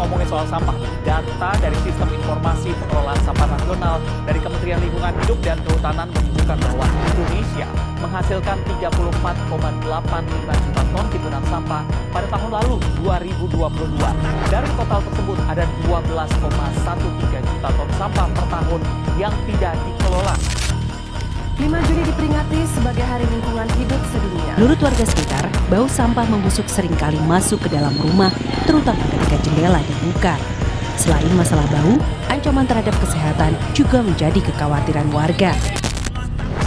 ngomongin soal sampah, data dari Sistem Informasi Pengelolaan Sampah Nasional dari Kementerian Lingkungan Hidup dan Kehutanan menunjukkan bahwa Indonesia menghasilkan 34,85 juta ton timbunan sampah pada tahun lalu 2022. Dari total tersebut ada 12,13 juta ton sampah per tahun yang tidak dikelola. 5 Juni diperingati sebagai Hari Lingkungan Hidup Sedunia. Menurut warga sekitar, bau sampah membusuk seringkali masuk ke dalam rumah, terutama ketika jendela dibuka. Selain masalah bau, ancaman terhadap kesehatan juga menjadi kekhawatiran warga.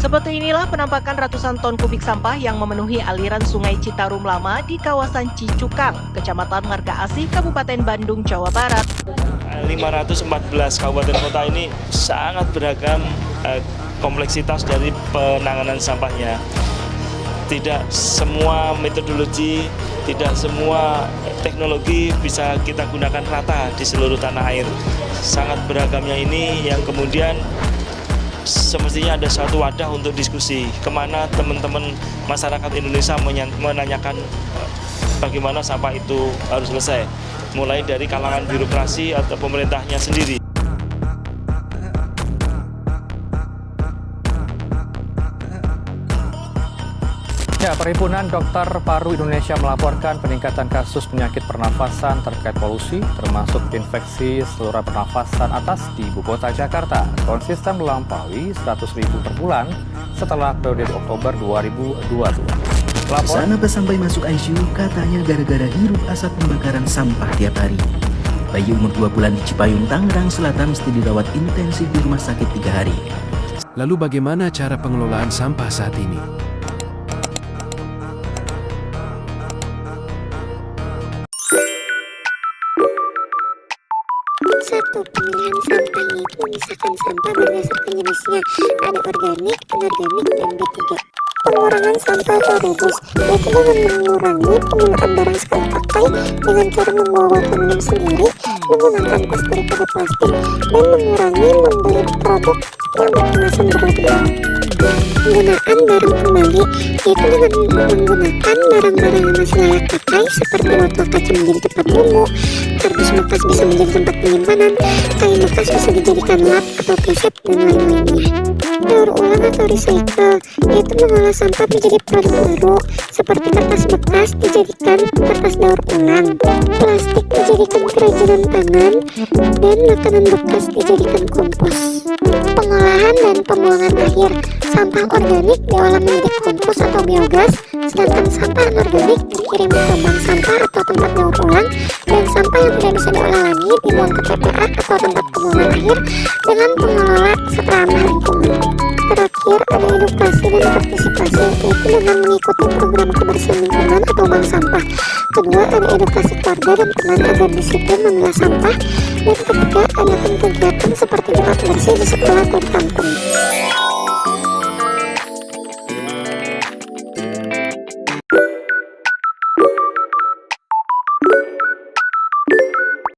Seperti inilah penampakan ratusan ton kubik sampah yang memenuhi aliran Sungai Citarum Lama di kawasan Cicukang, Kecamatan Margaasih, Kabupaten Bandung, Jawa Barat. 514 kabupaten kota ini sangat beragam kompleksitas dari penanganan sampahnya. Tidak semua metodologi, tidak semua teknologi bisa kita gunakan rata di seluruh tanah air. Sangat beragamnya ini yang kemudian semestinya ada suatu wadah untuk diskusi. Kemana teman-teman masyarakat Indonesia menanyakan bagaimana sampah itu harus selesai. Mulai dari kalangan birokrasi atau pemerintahnya sendiri. Ya, Perhimpunan Dokter Paru Indonesia melaporkan peningkatan kasus penyakit pernafasan terkait polusi, termasuk infeksi saluran pernafasan atas di Ibu Kota Jakarta, konsisten melampaui 100.000 per bulan setelah periode Oktober 2022. Sana sampai masuk ICU katanya gara-gara hirup asap pembakaran sampah tiap hari. Bayi umur 2 bulan di Cipayung, Tangerang Selatan mesti dirawat intensif di rumah sakit 3 hari. Lalu bagaimana cara pengelolaan sampah saat ini? Satu, pemilihan sampah itu misalkan sampah berdasarkan jenisnya, ada organik, anorganik, dan B3. Pengurangan sampah atau reduce, yaitu dengan mengurangi penggunaan barang sekali pakai dengan cara membawa botol minum sendiri, menggunakan tas daripada plastik, dan mengurangi membeli produk yang berkemasan berlebihan. Penggunaan barang kembali, yaitu dengan menggunakan barang-barang yang masih layak pakai seperti botol kaca menjadi tempat bumbu, kardus bekas bisa menjadi tempat penyimpanan, kain bekas bisa dijadikan lap atau keset, dan lain-lainnya. Daur ulang atau recycle, yaitu mengolah sampah menjadi produk baru seperti kertas bekas dijadikan kertas daur ulang, plastik dijadikan kerajinan tangan, dan makanan bekas dijadikan kompos. Pengolahan dan pembuangan akhir, sampah organik diolah menjadi kompos atau biogas, sedangkan sampah anorganik dikirim ke bank sampah atau tempat daur ulang, dan sampah yang tidak bisa diolah lagi dibuang ke TPA atau tempat pembuangan akhir dengan pengelola seramah lingkungan. Terakhir, ada edukasi dan partisipasi, yaitu dengan mengikuti program kebersihan lingkungan atau bank sampah. Kedua, ada edukasi keluarga dan teman agar disiplin memilah sampah. Dan ketiga, adakan kegiatan seperti tempat bersih di sekolah dan kampung.